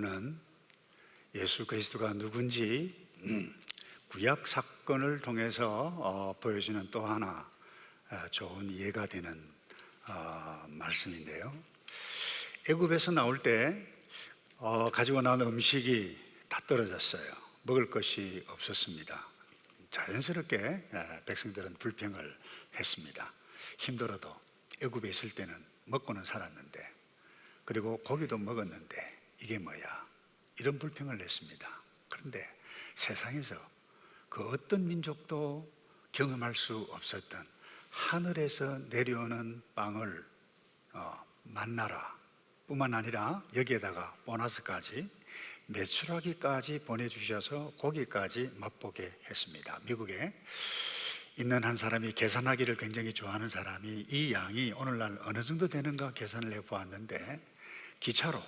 는 예수 그리스도가 누군지 구약 사건을 통해서 보여주는 또 하나 좋은 이해가 되는 말씀인데요. 애굽에서 나올 때 가지고 나온 음식이 다 떨어졌어요. 먹을 것이 없었습니다. 자연스럽게 백성들은 불평을 했습니다. 힘들어도 애굽에 있을 때는 먹고는 살았는데, 그리고 고기도 먹었는데 이게 뭐야? 이런 불평을 냈습니다. 그런데 세상에서 그 어떤 민족도 경험할 수 없었던 하늘에서 내려오는 빵을 만나라 뿐만 아니라 여기에다가 보너스까지, 메추라기까지 보내주셔서 고기까지 맛보게 했습니다. 미국에 있는 한 사람이 계산하기를 굉장히 좋아하는 사람이 이 양이 오늘날 어느 정도 되는가 계산을 해보았는데, 기차로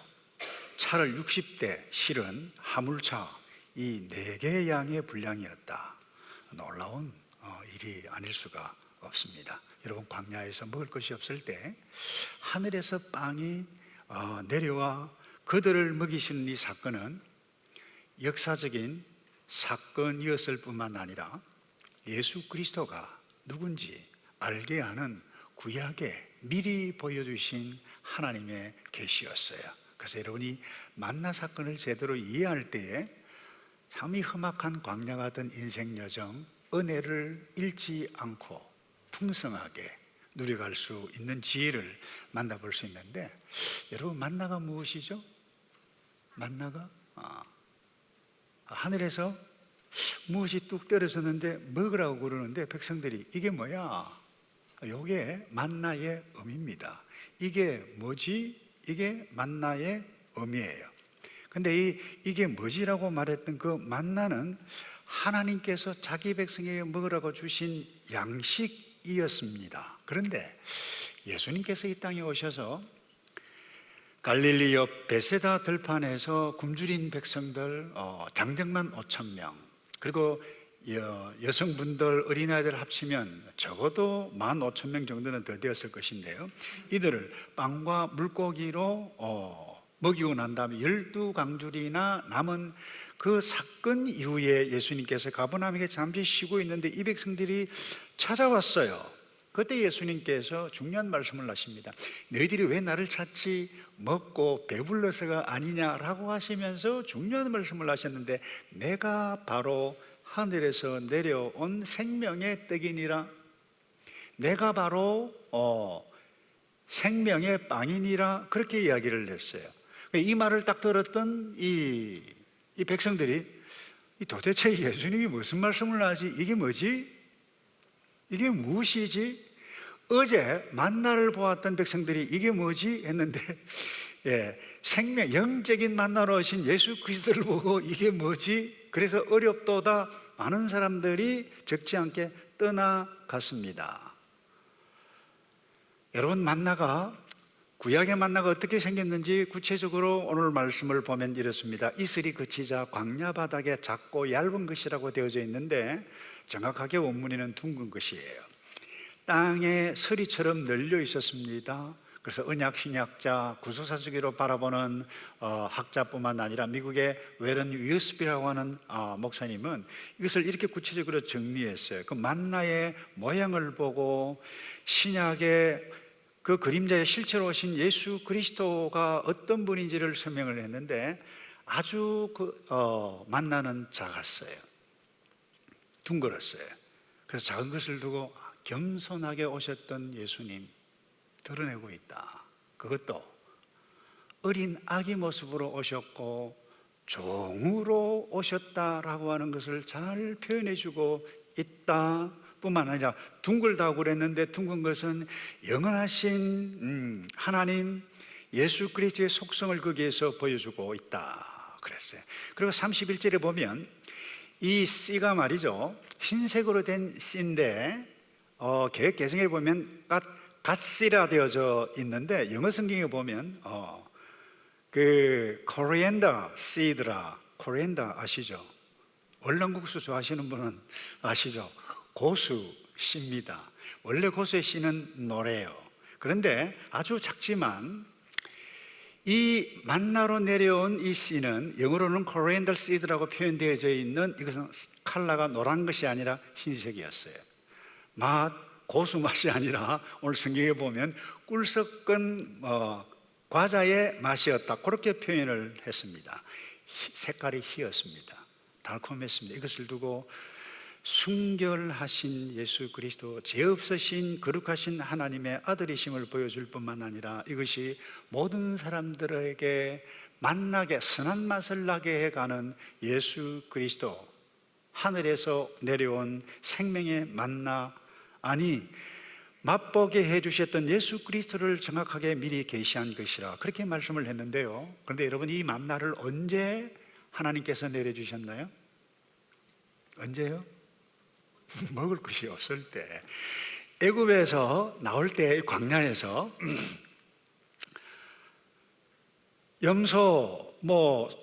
차를 60대 실은 화물차 이 4개의 양의 분량이었다. 놀라운 일이 아닐 수가 없습니다. 여러분, 광야에서 먹을 것이 없을 때 하늘에서 빵이 내려와 그들을 먹이시는 이 사건은 역사적인 사건이었을 뿐만 아니라 예수 그리스도가 누군지 알게 하는 구약에 미리 보여주신 하나님의 계시였어요. 그래서 여러분이 만나 사건을 제대로 이해할 때에 참이 험악한 광야 같은 인생 여정, 은혜를 잃지 않고 풍성하게 누려갈 수 있는 지혜를 만나볼 수 있는데, 여러분, 만나가 무엇이죠? 만나가 하늘에서 무엇이 뚝 떨어졌는데 먹으라고 그러는데 백성들이 이게 뭐야? 이게 만나의 의미입니다. 이게 뭐지? 이게 만나의 의미예요. 근데 이게 뭐지라고 말했던 그 만나는 하나님께서 자기 백성에게 먹으라고 주신 양식이었습니다. 그런데 예수님께서 이 땅에 오셔서 갈릴리 옆 베세다 들판에서 굶주린 백성들 장정만 5,000명, 그리고 여성분들, 어린아이들 합치면 적어도 15,000명 정도는 더 되었을 것인데요, 이들을 빵과 물고기로 먹이고 난 다음에 12강줄이나 남은 그 사건 이후에 예수님께서 가버나움에 잠시 쉬고 있는데 이 백성들이 찾아왔어요. 그때 예수님께서 중요한 말씀을 하십니다. 너희들이 왜 나를 찾지? 먹고 배불러서가 아니냐라고 하시면서 중요한 말씀을 하셨는데, 내가 바로 하늘에서 내려온 생명의 떡이니라, 내가 바로 생명의 빵이니라, 그렇게 이야기를 했어요. 이 말을 딱 들었던 이 백성들이 도대체 예수님이 무슨 말씀을 하지? 이게 뭐지? 이게 무엇이지? 어제 만나를 보았던 백성들이 이게 뭐지? 했는데 생명, 영적인 만나로 오신 예수 그리스도를 보고 이게 뭐지? 그래서 어렵도다 많은 사람들이 적지 않게 떠나갔습니다. 여러분, 만나가, 구약의 만나가 어떻게 생겼는지 구체적으로 오늘 말씀을 보면 이렇습니다. 이슬이 그치자 광야 바닥에 작고 얇은 것이라고 되어져 있는데, 정확하게 원문에는 둥근 것이에요. 땅에 서리처럼 널려 있었습니다. 그래서 언약 신약자, 구속사주기로 바라보는 학자뿐만 아니라 미국의 웨런 유스비라고 하는 목사님은 이것을 이렇게 구체적으로 정리했어요. 그 만나의 모양을 보고 신약의 그 그림자에 실체로 오신 예수 그리스도가 어떤 분인지를 설명을 했는데, 아주 만나는 작았어요. 둥글었어요. 그래서 작은 것을 두고 겸손하게 오셨던 예수님 드러내고 있다. 그것도 어린 아기 모습으로 오셨고 종으로 오셨다라고 하는 것을 잘 표현해주고 있다 뿐만 아니라, 둥글다고 그랬는데 둥근 것은 영원하신 하나님 예수 그리스도의 속성을 거기에서 보여주고 있다 그랬어요. 그리고 31절에 보면 이 씨가 말이죠, 흰색으로 된 씨인데 개역 개성에 보면 갓씨라 되어져 있는데, 영어 성경에 보면 그 코리앤더 씨드라, 코리앤더 아시죠? 월남국수 좋아하시는 분은 아시죠? 고수 씨입니다. 원래 고수의 씨는 노래요. 그런데 아주 작지만 이 만나로 내려온 이 씨는 영어로는 코리앤더 시드라고 표현되어져 있는, 이것은 칼라가 노란 것이 아니라 흰색이었어요. 고수 맛이 아니라 오늘 성경에 보면 꿀 섞은 과자의 맛이었다, 그렇게 표현을 했습니다. 색깔이 희었습니다. 달콤했습니다. 이것을 두고 순결하신 예수 그리스도, 죄 없으신 거룩하신 하나님의 아들이심을 보여줄 뿐만 아니라 이것이 모든 사람들에게 만나게, 선한 맛을 나게 해가는 예수 그리스도, 하늘에서 내려온 생명의 만나, 아니 맛보게 해주셨던 예수 그리스도를 정확하게 미리 계시한 것이라, 그렇게 말씀을 했는데요. 그런데 여러분, 이 만나를 언제 하나님께서 내려주셨나요? 언제요? 먹을 것이 없을 때, 애굽에서 나올 때 광야에서 염소,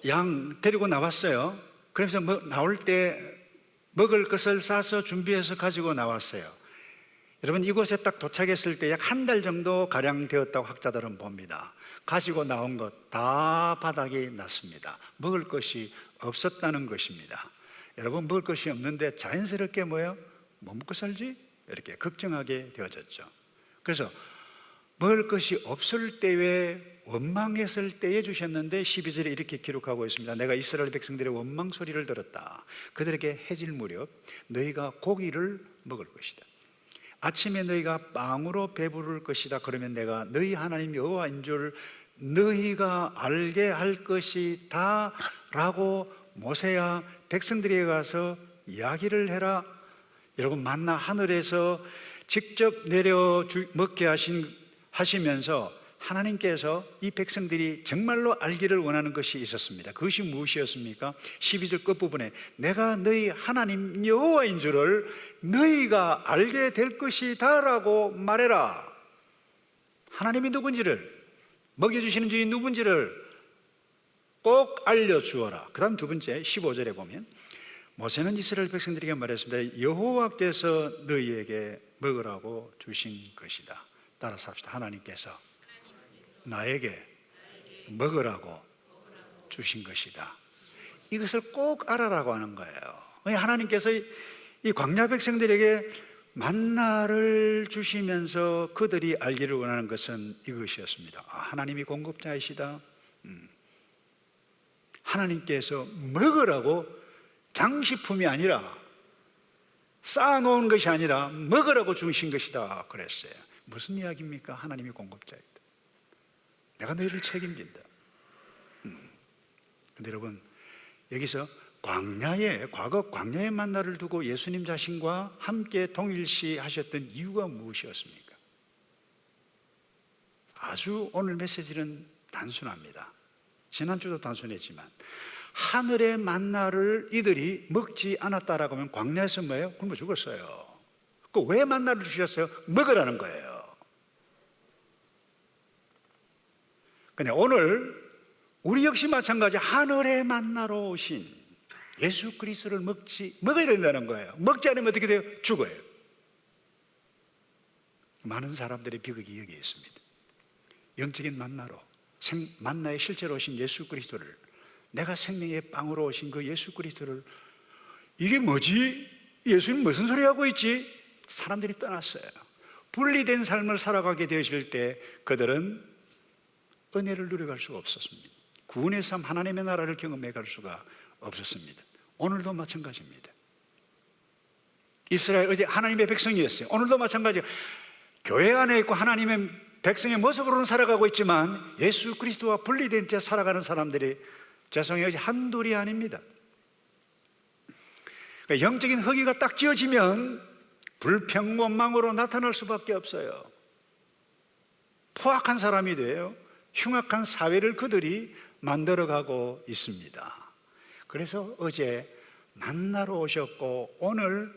양 데리고 나왔어요. 그래서 나올 때 먹을 것을 싸서 준비해서 가지고 나왔어요. 여러분, 이곳에 딱 도착했을 때 약 한 달 정도 가량 되었다고 학자들은 봅니다. 가지고 나온 것 다 바닥이 났습니다. 먹을 것이 없었다는 것입니다. 여러분, 먹을 것이 없는데 자연스럽게 뭐 먹고 살지? 이렇게 걱정하게 되어졌죠. 그래서 먹을 것이 없을 때에, 원망했을 때에 주셨는데 12절에 이렇게 기록하고 있습니다. 내가 이스라엘 백성들의 원망 소리를 들었다. 그들에게 해질 무렵 너희가 고기를 먹을 것이다. 아침에 너희가 빵으로 배부를 것이다. 그러면 내가 너희 하나님 여호와인 줄 너희가 알게 할 것이다 라고 모세야 백성들에게 가서 이야기를 해라. 여러분, 만나 하늘에서 직접 내려 먹게 하시면서 하나님께서 이 백성들이 정말로 알기를 원하는 것이 있었습니다. 그것이 무엇이었습니까? 12절 끝부분에 내가 너희 하나님 여호와인 줄을 너희가 알게 될 것이다 라고 말해라. 하나님이 누군지를, 먹여주시는 주인 누군지를 꼭 알려주어라. 그 다음 두 번째 15절에 보면 모세는 이스라엘 백성들에게 말했습니다. 여호와께서 너희에게 먹으라고 주신 것이다. 따라서 합시다. 하나님께서 나에게 먹으라고 주신 것이다. 이것을 꼭 알아라고 하는 거예요. 하나님께서 이 광야 백성들에게 만나를 주시면서 그들이 알기를 원하는 것은 이것이었습니다. 하나님이 공급자이시다. 하나님께서 먹으라고, 장식품이 아니라, 쌓아놓은 것이 아니라 먹으라고 주신 것이다 그랬어요. 무슨 이야기입니까? 하나님이 공급자이다. 내가 너희를 책임진다. 근데 여러분, 여기서 과거 광야의 만나를 두고 예수님 자신과 함께 동일시 하셨던 이유가 무엇이었습니까? 아주 오늘 메시지는 단순합니다. 지난주도 단순했지만 하늘의 만나를 이들이 먹지 않았다라고 하면 광야에서 뭐예요? 굶어 죽었어요. 왜 만나를 주셨어요? 먹으라는 거예요. 근데 오늘 우리 역시 마찬가지, 하늘의 만나로 오신 예수 그리스도를 먹어야 된다는 거예요. 먹지 않으면 어떻게 돼요? 죽어요. 많은 사람들의 비극이 여기에 있습니다. 영적인 만나로, 만나의 실제로 오신 예수 그리스도를, 내가 생명의 빵으로 오신 그 예수 그리스도를, 이게 뭐지? 예수님 무슨 소리 하고 있지? 사람들이 떠났어요. 분리된 삶을 살아가게 되실 때 그들은 은혜를 누려갈 수가 없었습니다. 구원의 삶, 하나님의 나라를 경험해 갈 수가 없었습니다. 오늘도 마찬가지입니다. 이스라엘 어제 하나님의 백성이었어요. 오늘도 마찬가지예요. 교회 안에 있고 하나님의 백성의 모습으로는 살아가고 있지만 예수 그리스도와 분리된 채 살아가는 사람들이 죄송해요, 한둘이 아닙니다. 그러니까 영적인 허기가 딱 지어지면 불평, 원망으로 나타날 수밖에 없어요. 포악한 사람이 돼요. 흉악한 사회를 그들이 만들어가고 있습니다. 그래서 어제 만나러 오셨고, 오늘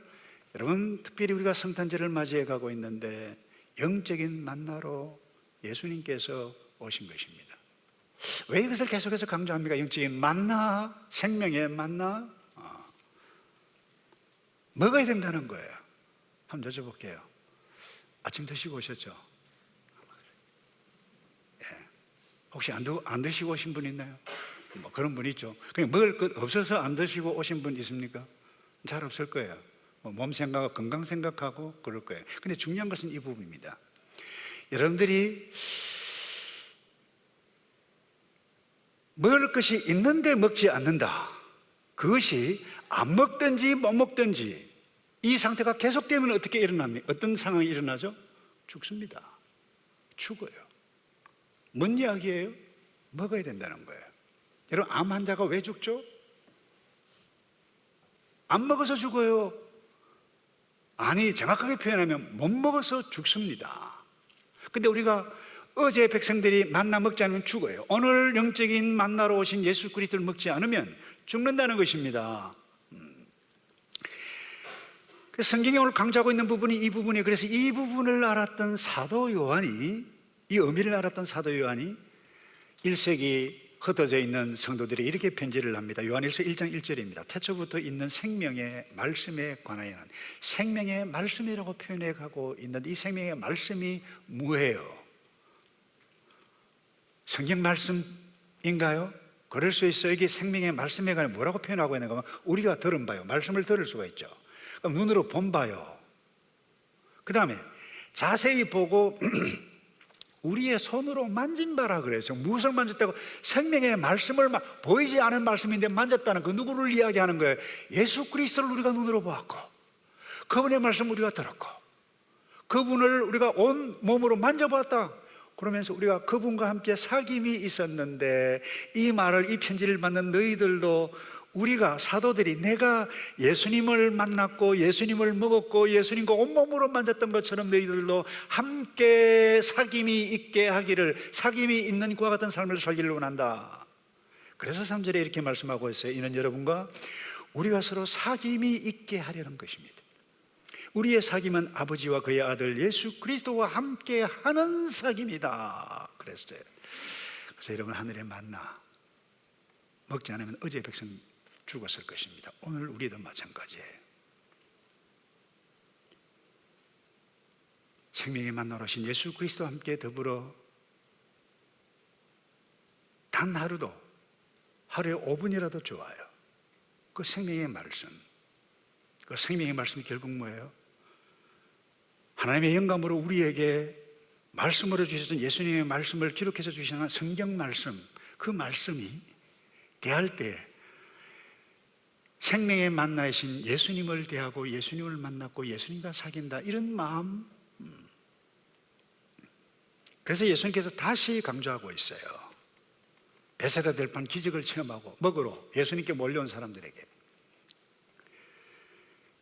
여러분 특별히 우리가 성탄절을 맞이해 가고 있는데 영적인 만나로 예수님께서 오신 것입니다. 왜 이것을 계속해서 강조합니까? 영적인 만나, 생명의 만나, 먹어야 된다는 거예요. 한번 혹시 안 드시고 오신 분 있나요? 뭐 그런 분 있죠. 그냥 먹을 것 없어서 안 드시고 오신 분 있습니까? 잘 없을 거예요. 몸 생각하고 건강 생각하고 그럴 거예요. 근데 중요한 것은 이 부분입니다. 여러분들이 먹을 것이 있는데 먹지 않는다. 그것이 안 먹든지 못 먹든지 이 상태가 계속되면 어떻게 일어납니까? 어떤 상황이 일어나죠? 죽습니다. 죽어요. 뭔 이야기예요? 먹어야 된다는 거예요. 여러분, 암 환자가 왜 죽죠? 안 먹어서 죽어요. 아니, 정확하게 표현하면 못 먹어서 죽습니다. 근데 우리가 어제 백성들이 만나 먹지 않으면 죽어요. 오늘 영적인 만나러 오신 예수 그리스도를 먹지 않으면 죽는다는 것입니다. 성경이 오늘 강조하고 있는 부분이 이 부분이에요. 그래서 이 부분을 알았던 사도 요한이, 이 의미를 알았던 사도 요한이 1세기 흩어져 있는 성도들이 이렇게 편지를 합니다. 요한일서 1장 1절입니다. 태초부터 있는 생명의 말씀에 관하여는, 생명의 말씀이라고 표현해 가고 있는데 이 생명의 말씀이 뭐예요? 성경 말씀인가요? 그럴 수 있어요. 이게 생명의 말씀에 관해 뭐라고 표현하고 있는가 하면 우리가 들은 바요. 말씀을 들을 수가 있죠. 그럼 눈으로 본 바요. 그 다음에 자세히 보고 우리의 손으로 만진 바라 그래서 무엇을 만졌다고? 생명의 말씀을 보이지 않은 말씀인데 만졌다는 그 누구를 이야기하는 거예요? 예수 그리스도를 우리가 눈으로 보았고 그분의 말씀 우리가 들었고 그분을 우리가 온 몸으로 만져보았다. 그러면서 우리가 그분과 함께 사귐이 있었는데 이 말을, 이 편지를 받는 너희들도 우리가 사도들이 내가 예수님을 만났고 예수님을 먹었고 예수님과 온몸으로 만졌던 것처럼 너희들도 함께 사귐이 있게 하기를, 사귐이 있는 그와 같은 삶을 살기를 원한다. 그래서 3절에 이렇게 말씀하고 있어요. 이는 여러분과 우리가 서로 사귐이 있게 하려는 것입니다. 우리의 사귐은 아버지와 그의 아들 예수 그리스도와 함께 하는 사귐이다 그랬어요. 그래서 여러분, 하늘의 만나 먹지 않으면 어제 백성 죽었을 것입니다. 오늘 우리도 마찬가지예요. 생명의 만나러 오신 예수 그리스도와 함께 더불어 단 하루도, 하루에 5분이라도 좋아요. 그 생명의 말씀, 그 생명의 말씀이 결국 뭐예요? 하나님의 영감으로 우리에게 말씀으로 주셨던 예수님의 말씀을 기록해서 주시는 성경 말씀, 그 말씀이 대할 때 생명의 만나이신 예수님을 대하고 예수님을 만났고 예수님과 사귄다, 이런 마음. 그래서 예수님께서 다시 강조하고 있어요. 베세다 들판 기적을 체험하고 먹으러 예수님께 몰려온 사람들에게.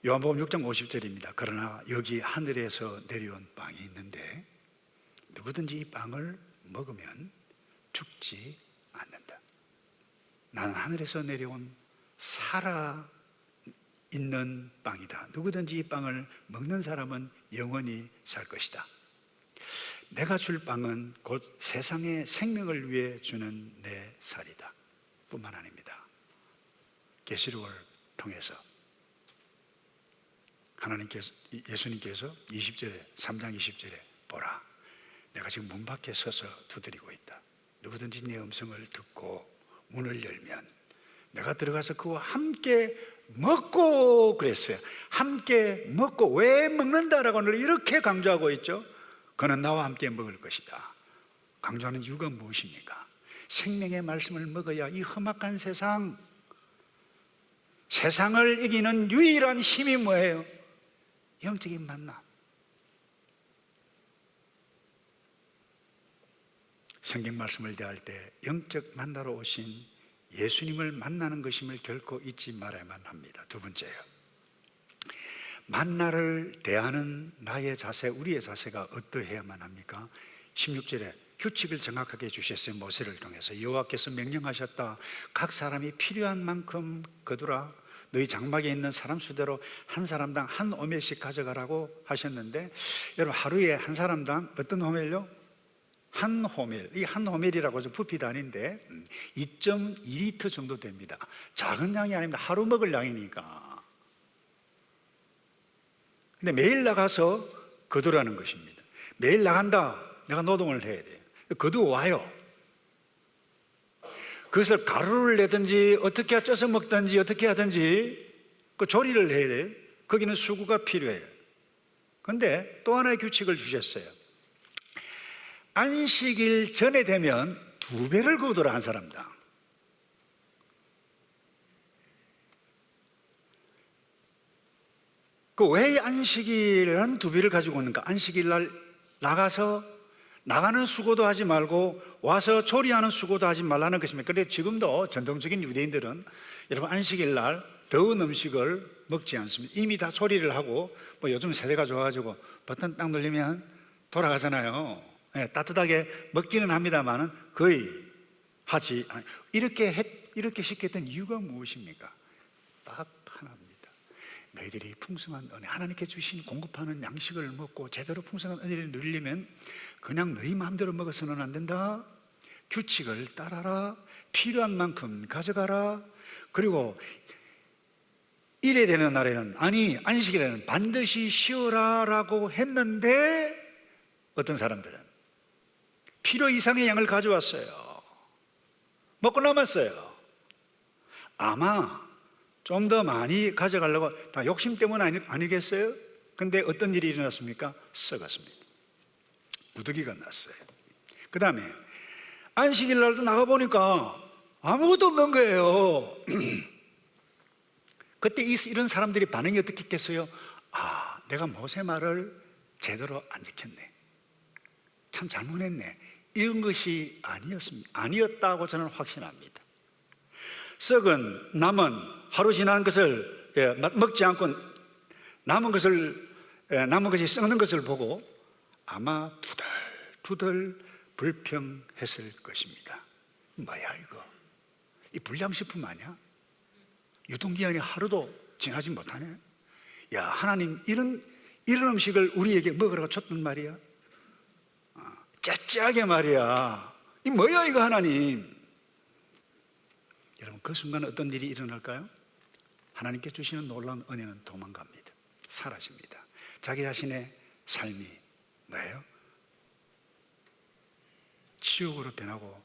요한복음 6장 50절입니다. 그러나 여기 하늘에서 내려온 빵이 있는데 누구든지 이 빵을 먹으면 죽지 않는다. 나는 하늘에서 내려온 살아 있는 빵이다. 누구든지 이 빵을 먹는 사람은 영원히 살 것이다. 내가 줄 빵은 곧 세상의 생명을 위해 주는 내 살이다 뿐만 아닙니다. 계시록을 통해서 하나님께서, 예수님께서 20절에, 3장 20절에 보라, 내가 지금 문 밖에 서서 두드리고 있다. 누구든지 내 음성을 듣고 문을 열면 내가 들어가서 그와 함께 먹고, 그랬어요. 함께 먹고. 왜 먹는다라고 오늘 이렇게 강조하고 있죠? 그는 나와 함께 먹을 것이다. 강조하는 이유가 무엇입니까? 생명의 말씀을 먹어야 이 험악한 세상을 이기는 유일한 힘이 뭐예요? 영적인 만남. 성경 말씀을 대할 때 영적 만나러 오신 예수님을 만나는 것임을 결코 잊지 말아야만 합니다. 두 번째요, 만나를 대하는 나의 자세, 우리의 자세가 어떠해야만 합니까? 16절에 규칙을 정확하게 주셨어요. 모세를 통해서 여호와께서 명령하셨다. 각 사람이 필요한 만큼 거두라. 너희 장막에 있는 사람 수대로 한 사람당 한 오멜씩 가져가라고 하셨는데, 여러분, 하루에 한 사람당 어떤 호멜요? 한 호멜. 이 한 호멜이라고 해서 부피 단위인데 2.2리터 정도 됩니다. 작은 양이 아닙니다. 하루 먹을 양이니까. 근데 매일 나가서 거두라는 것입니다. 매일 나간다. 내가 노동을 해야 돼요. 거두어 와요. 그것을 가루를 내든지 어떻게 쪄서 먹든지 어떻게 하든지 그 조리를 해야 돼요. 거기는 수구가 필요해요. 그런데 또 하나의 규칙을 주셨어요. 안식일 전에 되면 2배를 거두라 한 사람다. 그 왜 안식일은 2배를 가지고 오는가? 안식일 날 나가는 수고도 하지 말고 와서 조리하는 수고도 하지 말라는 것입니다. 그런데 지금도 전통적인 유대인들은 여러분 안식일 날 더운 음식을 먹지 않습니다. 이미 다 조리를 하고 뭐 요즘 세대가 좋아가지고 버튼 딱 누르면 돌아가잖아요. 네, 따뜻하게 먹기는 합니다만은 거의 하지 않아요. 이렇게 시켰던 이유가 무엇입니까? 딱 하나입니다. 너희들이 풍성한 은혜, 하나님께 주신 공급하는 양식을 먹고 제대로 풍성한 은혜를 누리려면 그냥 너희 마음대로 먹어서는 안 된다. 규칙을 따라라. 필요한 만큼 가져가라. 그리고 일에 되는 날에는, 아니 안식일에는 반드시 쉬어라 라고 했는데 어떤 사람들은 필요 이상의 양을 가져왔어요. 먹고 남았어요. 아마 좀 더 많이 가져가려고 다 욕심 때문 아니겠어요? 근데 어떤 일이 일어났습니까? 썩었습니다. 무더기가 났어요. 그 다음에 안식일 날도 나가보니까 아무것도 없는 거예요. 그때 이런 사람들이 반응이 어떻게 했겠어요? 아, 내가 모세 말을 제대로 안 지켰네. 참 잘못했네. 이런 것이 아니었다고 저는 확신합니다. 썩은 남은 하루 지난 것을 먹지 않고 남은 것이 썩는 것을 보고 아마 투덜투덜 불평했을 것입니다. 뭐야 이거? 이 불량식품 아니야? 유통기한이 하루도 지나지 못하네. 야, 하나님 이런 음식을 우리에게 먹으라고 줬단 말이야. 째째하게 말이야. 이 뭐야 이거 하나님? 여러분 그 순간 어떤 일이 일어날까요? 하나님께 주시는 놀라운 은혜는 도망갑니다. 사라집니다. 자기 자신의 삶이 뭐예요? 지옥으로 변하고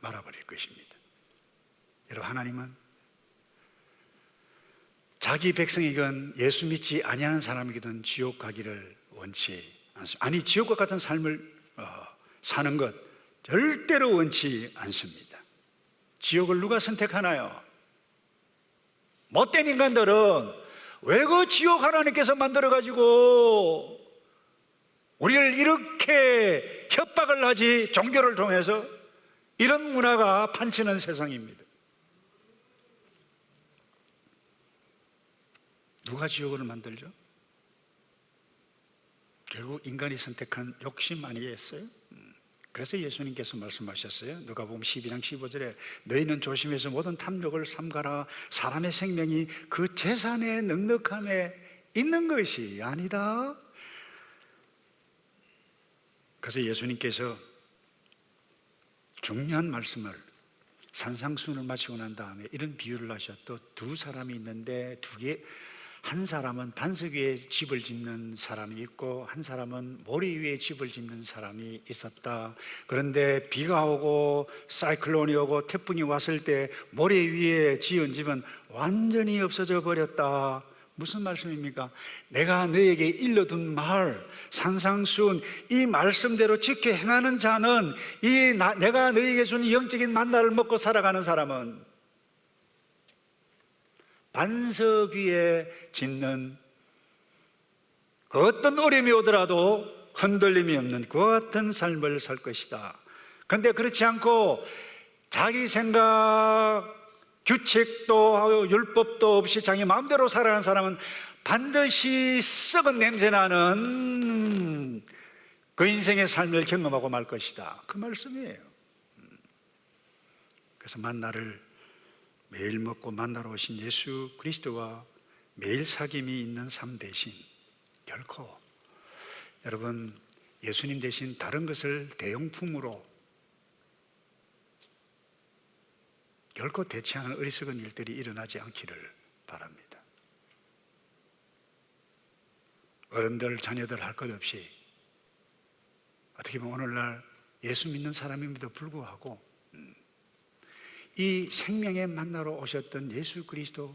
말아버릴 것입니다. 여러분 하나님은 자기 백성이건 예수 믿지 아니하는 사람이든 지옥 가기를 원치 않습니다. 아니 지옥과 같은 삶을 사는 것 절대로 원치 않습니다. 지옥을 누가 선택하나요? 못된 인간들은 왜 그 지옥 하나님께서 만들어가지고 우리를 이렇게 협박을 하지? 종교를 통해서 이런 문화가 판치는 세상입니다. 누가 지옥을 만들죠? 결국 인간이 선택한 욕심 아니겠어요? 그래서 예수님께서 말씀하셨어요. 누가복음 12장 15절에 너희는 조심해서 모든 탐욕을 삼가라. 사람의 생명이 그 재산의 넉넉함에 있는 것이 아니다. 그래서 예수님께서 중요한 말씀을 산상수훈을 마치고 난 다음에 이런 비유를 하셨죠. 2사람이 있는데 한 사람은 반석 위에 집을 짓는 사람이 있고 한 사람은 모래 위에 집을 짓는 사람이 있었다. 그런데 비가 오고 사이클론이 오고 태풍이 왔을 때 모래 위에 지은 집은 완전히 없어져 버렸다. 무슨 말씀입니까? 내가 너에게 일러둔 말, 산상수훈, 이 말씀대로 지켜 행하는 자는 내가 너에게 준 영적인 만나를 먹고 살아가는 사람은 반석 위에 짓는 그 어떤 어려움이 오더라도 흔들림이 없는 그 같은 삶을 살 것이다. 그런데 그렇지 않고 자기 생각, 규칙도 율법도 없이 자기 마음대로 살아가는 사람은 반드시 썩은 냄새나는 그 인생의 삶을 경험하고 말 것이다. 그 말씀이에요. 그래서 만나를 매일 먹고 만나러 오신 예수 그리스도와 매일 사귐이 있는 삶 대신 결코 여러분 예수님 대신 다른 것을 대용품으로 결코 대체하는 어리석은 일들이 일어나지 않기를 바랍니다. 어른들, 자녀들 할 것 없이 어떻게 보면 오늘날 예수 믿는 사람임에도 불구하고 이 생명의 만나러 오셨던 예수 그리스도,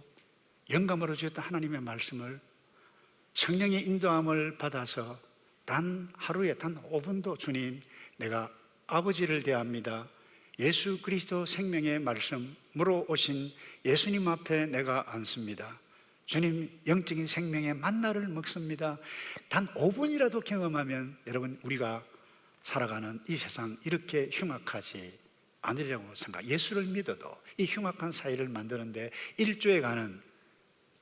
영감으로 주셨던 하나님의 말씀을 성령의 인도함을 받아서 단 하루에 단 5분도 주님, 내가 아버지를 대합니다, 예수 그리스도 생명의 말씀으로 오신 예수님 앞에 내가 앉습니다, 주님 영적인 생명의 만나를 먹습니다, 단 5분이라도 경험하면 여러분, 우리가 살아가는 이 세상 이렇게 흉악하지 않으리라고 생각. 예수를 믿어도 이 흉악한 사회를 만드는데 일조에 가는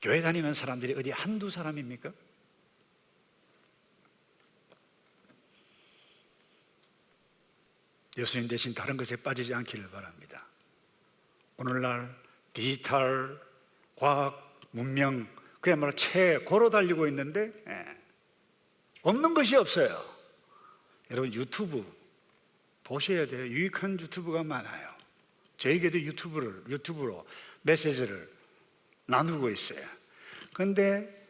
교회 다니는 사람들이 어디 한두 사람입니까? 예수님 대신 다른 것에 빠지지 않기를 바랍니다. 오늘날 디지털, 과학, 문명 그야말로 최고로 달리고 있는데 없는 것이 없어요. 여러분, 유튜브 보셔야 돼요. 유익한 유튜브가 많아요. 저에게도 유튜브로 메시지를 나누고 있어요. 그런데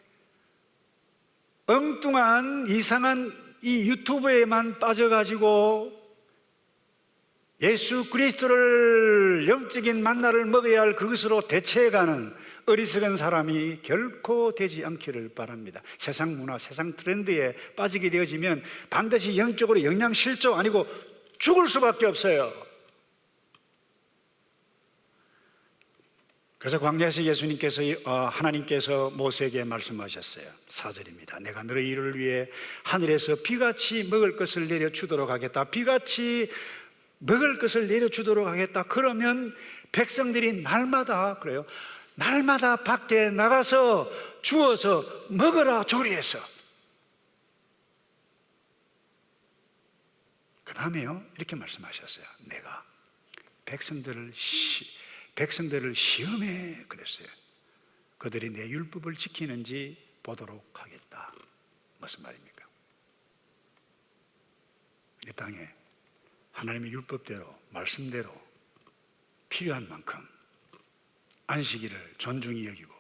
엉뚱한 이상한 이 유튜브에만 빠져가지고 예수 그리스도를 영적인 만나를 먹어야 할 그것으로 대체해가는 어리석은 사람이 결코 되지 않기를 바랍니다. 세상 문화, 세상 트렌드에 빠지게 되어지면 반드시 영적으로 영양실조 아니고 죽을 수밖에 없어요. 그래서 광야에서 예수님께서, 하나님께서 모세에게 말씀하셨어요. 4절입니다. 내가 너희를 위해 하늘에서 비같이 먹을 것을 내려주도록 하겠다. 비같이 먹을 것을 내려주도록 하겠다. 그러면 백성들이 날마다, 그래요, 날마다 밖에 나가서 주워서 먹으라 조리해서. 그 다음에요, 이렇게 말씀하셨어요. 내가 백성들을 시험해 그랬어요. 그들이 내 율법을 지키는지 보도록 하겠다. 무슨 말입니까? 이 땅에 하나님의 율법대로, 말씀대로 필요한 만큼 안식일을 존중히 여기고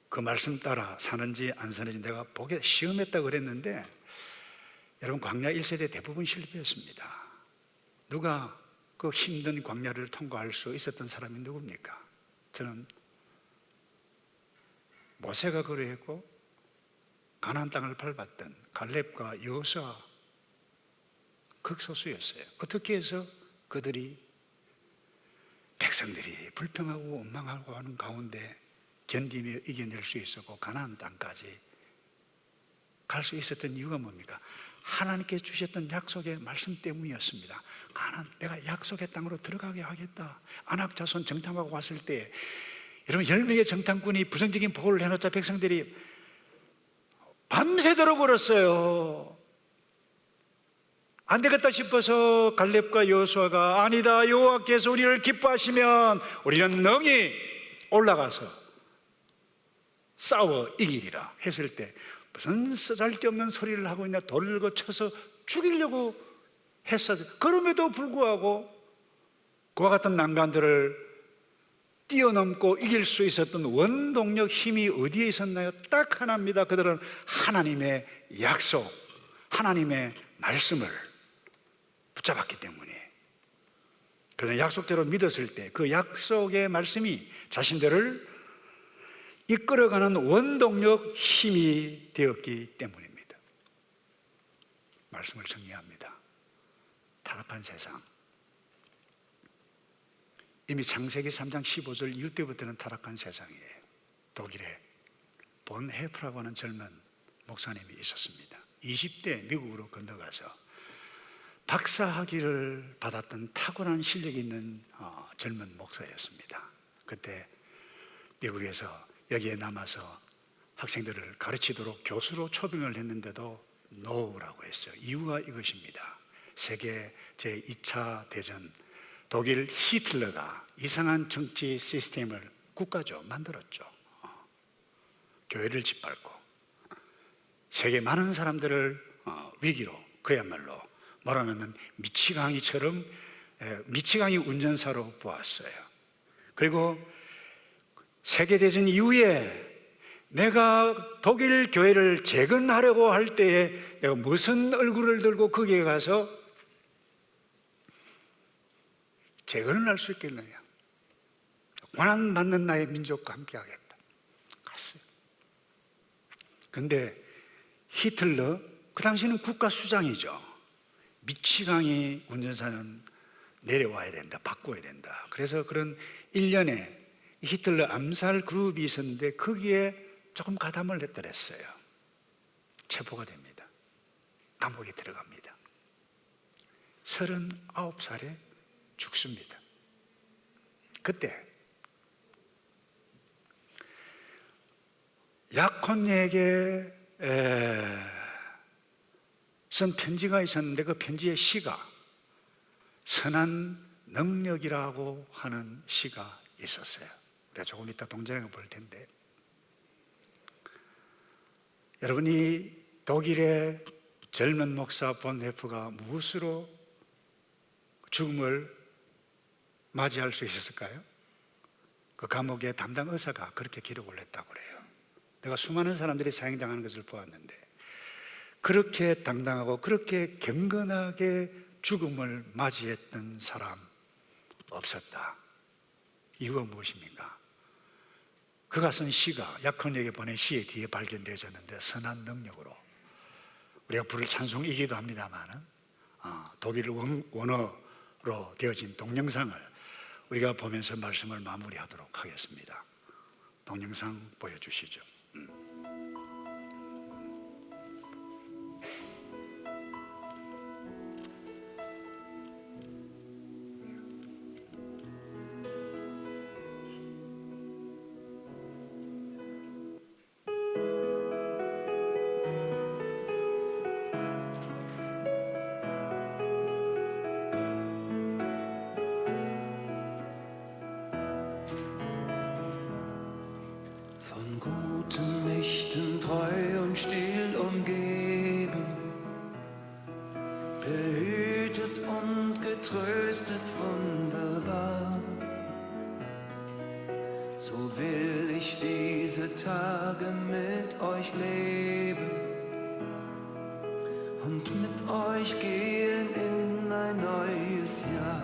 그 말씀 따라 사는지 안 사는지 내가 보게 시험했다고 그랬는데, 여러분, 광야 1세대 대부분 실패했습니다. 누가 그 힘든 광야를 통과할 수 있었던 사람이 누굽니까? 저는 모세가 그러했고 가나안 땅을 밟았던 갈렙과 여호수아 극소수였어요. 어떻게 해서 그들이 백성들이 불평하고 원망하고 하는 가운데 견디며 이겨낼 수 있었고 가나안 땅까지 갈 수 있었던 이유가 뭡니까? 하나님께 주셨던 약속의 말씀 때문이었습니다. 가나안, 내가 약속의 땅으로 들어가게 하겠다. 아낙 자손 정탐하고 왔을 때, 여러분, 10명의 정탐꾼이 부정적인 보고를 해놓자 백성들이 밤새도록 울었어요. 안 되겠다 싶어서 갈렙과 여호수아가 아니다, 여호와께서 우리를 기뻐하시면 우리는 능히 올라가서 싸워 이기리라 했을 때 무슨 쓰잘데없는 소리를 하고 있냐, 돌을 들고 쳐서 죽이려고 했어. 그럼에도 불구하고 그와 같은 난관들을 뛰어넘고 이길 수 있었던 원동력, 힘이 어디에 있었나요? 딱 하나입니다. 그들은 하나님의 약속, 하나님의 말씀을 붙잡았기 때문에. 그래서 약속대로 믿었을 때 그 약속의 말씀이 자신들을 이끌어가는 원동력, 힘이 되었기 때문입니다. 말씀을 정리합니다. 타락한 세상, 이미 창세기 3장 15절 이후 때부터는 타락한 세상이에요. 독일에 본 헤프라고 하는 젊은 목사님이 있었습니다. 20대 미국으로 건너가서 박사학위를 받았던 탁월한 실력이 있는 젊은 목사였습니다. 그때 미국에서 여기에 남아서 학생들을 가르치도록 교수로 초빙을 했는데도 노라고 했어요. 이유가 이것입니다. 세계 제2차 대전, 독일 히틀러가 이상한 정치 시스템을, 국가죠, 만들었죠. 교회를 짓밟고 세계 많은 사람들을 위기로, 그야말로 말하면 미치광이처럼, 미치광이 운전사로 보았어요. 그리고 세계대전 이후에 내가 독일 교회를 재건하려고 할 때에 내가 무슨 얼굴을 들고 거기에 가서 재건을 할 수 있겠느냐? 고난받는 나의 민족과 함께 하겠다. 갔어요. 근데 히틀러, 그 당시는 국가 수장이죠. 미치광이 운전사는 내려와야 된다, 바꿔야 된다. 그래서 그런 일련의 히틀러 암살 그룹이 있었는데 거기에 조금 가담을 했더랬어요. 체포가 됩니다. 감옥에 들어갑니다. 39살에 죽습니다. 그때 약혼에게 쓴 편지가 있었는데 그 편지의 시가 선한 능력이라고 하는 시가 있었어요. 우리가 조금 이따 동전에 볼 텐데, 여러분이 독일의 젊은 목사 본네프가 무엇으로 죽음을 맞이할 수 있었을까요? 그 감옥의 담당 의사가 그렇게 기록을 했다고 그래요. 내가 수많은 사람들이 사형당하는 것을 보았는데 그렇게 당당하고 그렇게 경건하게 죽음을 맞이했던 사람 없었다. 이유가 무엇입니까? 그가 쓴 시가 약혼에게 보낸 시의 뒤에 발견되어졌는데, 선한 능력으로, 우리가 부를 찬송이기도 합니다만 독일 원어로 되어진 동영상을 우리가 보면서 말씀을 마무리하도록 하겠습니다. 동영상 보여주시죠. Von guten Mächten treu und still umgeben, behütet und getröstet wunderbar. So will ich diese Tage mit euch leben und mit euch gehen in ein neues Jahr.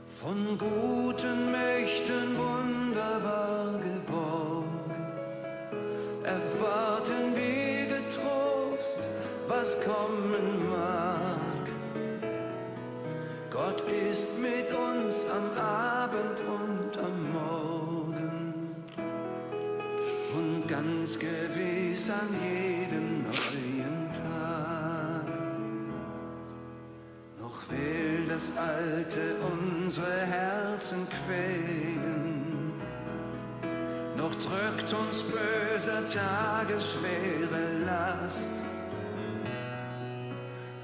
Von guten Mächten wunderbar geborgen, erwarten wir getrost, was kommen mag. Gott ist mit uns am Abend und am Morgen und ganz gewiss an jedem neuen Tag. Noch will das Alte unsere Herzen quälen, noch drückt uns böser Tage schwere Last.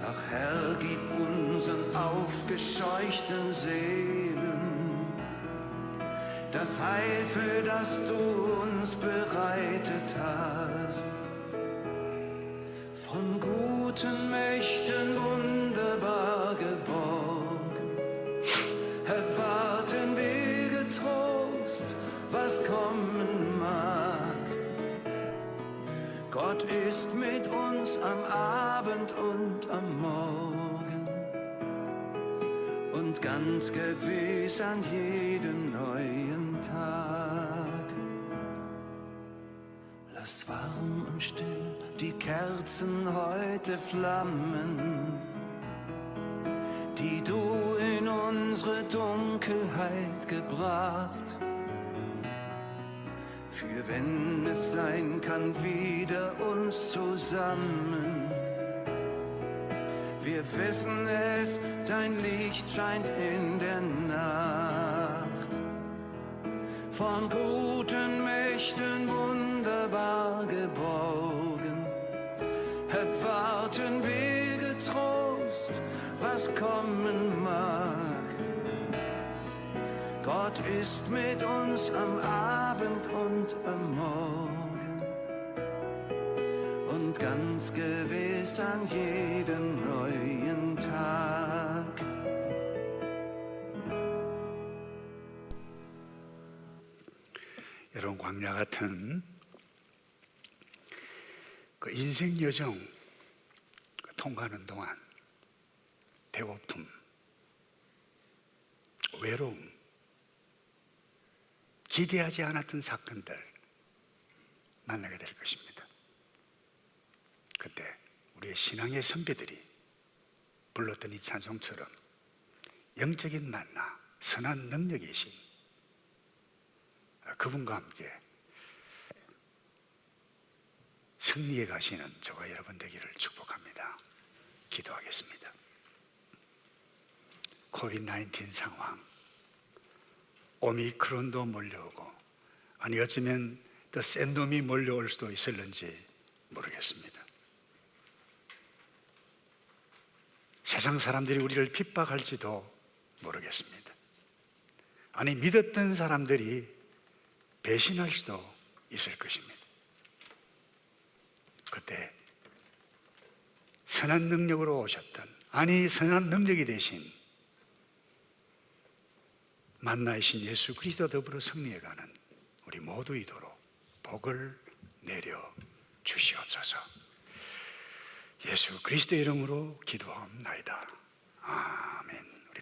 Ach Herr, gib unseren aufgescheuchten Seelen das Heil, für das du uns bereitet hast. Von guten Mächten wunderbar geborgen, erwarten wir getrost, was kommen mag. Gott ist mit uns am Abend und am Morgen und ganz gewiss an jedem neuen Tag. Lass warm und still die Kerzen heute flammen, die du in unsere Dunkelheit gebracht. Für wenn es sein kann, wieder uns zusammen. Wir wissen es, dein Licht scheint in der Nacht. Von guten Mächten wunderbar geborgen, erwarten wir getrost, was kommen mag. Gott ist mit uns am Abend und am Morgen und ganz gewiss an jedem neuen Tag. 여러분, 광야 같은 그 인생 여정 통과하는 동안 배고픔, 외로움, 기대하지 않았던 사건들 만나게 될 것입니다. 그때 우리의 신앙의 선배들이 불렀던 이 찬송처럼 영적인 만나, 선한 능력이신 그분과 함께 승리에 가시는 저와 여러분 되기를 축복합니다. 기도하겠습니다. 코비드-19 상황, 오미크론도 몰려오고, 아니 어쩌면 더 센 놈이 몰려올 수도 있을는지 모르겠습니다. 세상 사람들이 우리를 핍박할지도 모르겠습니다. 아니 믿었던 사람들이 배신할 수도 있을 것입니다. 그때 선한 능력으로 오셨던, 아니 선한 능력이 되신 만나이신 예수 그리스도 더불어 승리해가는 우리 모두이도록 복을 내려 주시옵소서. 예수 그리스도 이름으로 기도합나이다. 아멘.